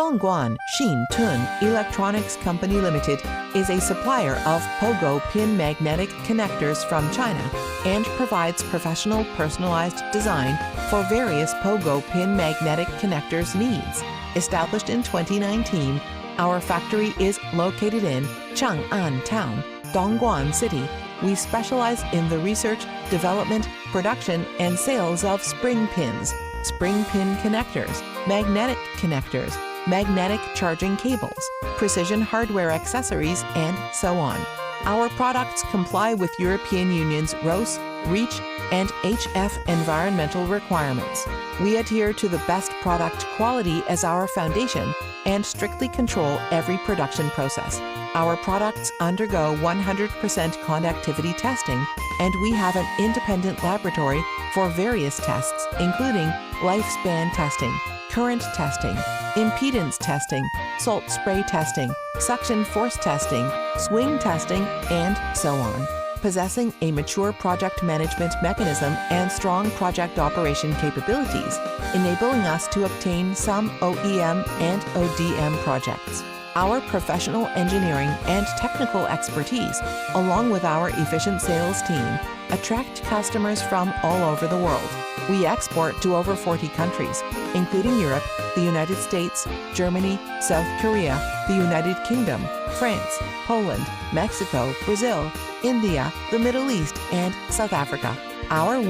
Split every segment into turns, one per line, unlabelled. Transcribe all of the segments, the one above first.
Dongguan Xin Tun Electronics Company Limited is a supplier of POGOPIN magnetic connectors from China and provides professional personalized design for various POGOPIN magnetic connectors needs. Established in 2019, our factory is located in Chang'an Town, Dongguan City. We specialize in the research, development, production, and sales of spring pins, spring pin connectors, magnetic charging cables, precision hardware accessories, and so on. Our products comply with European Union's RoHS, REACH, and HF environmental requirements. We adhere to the best product quality as our foundation and strictly control every production process. Our products undergo 100% conductivity testing, and we have an independent laboratory for various tests, including lifespan testing, current testing, impedance testing, salt spray testing, suction force testing, swing testing, and so on. Possessing a mature project management mechanism and strong project operation capabilities, enabling us to obtain some OEM and ODM projects. Our professional engineering and technical expertise, along with our efficient sales team, attract customers from all over the world. We export to over 40 countries, including Europe, the United States, Germany, South Korea, the United Kingdom, France, Poland, Mexico, Brazil, India, the Middle East, and South Africa.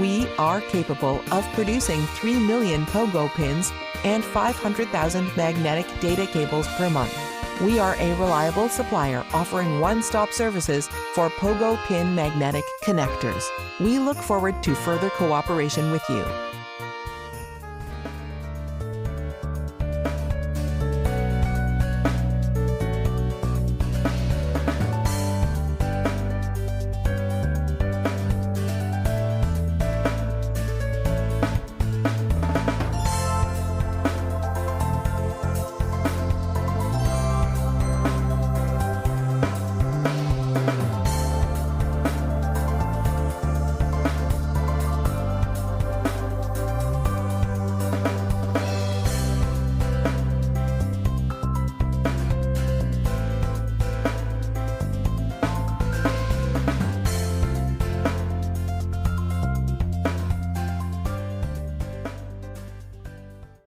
We are capable of producing 3 million POGOPINs and 500,000 magnetic data cables per month. We are a reliable supplier offering one-stop services for POGOPIN magnetic connectors. We look forward to further cooperation with you.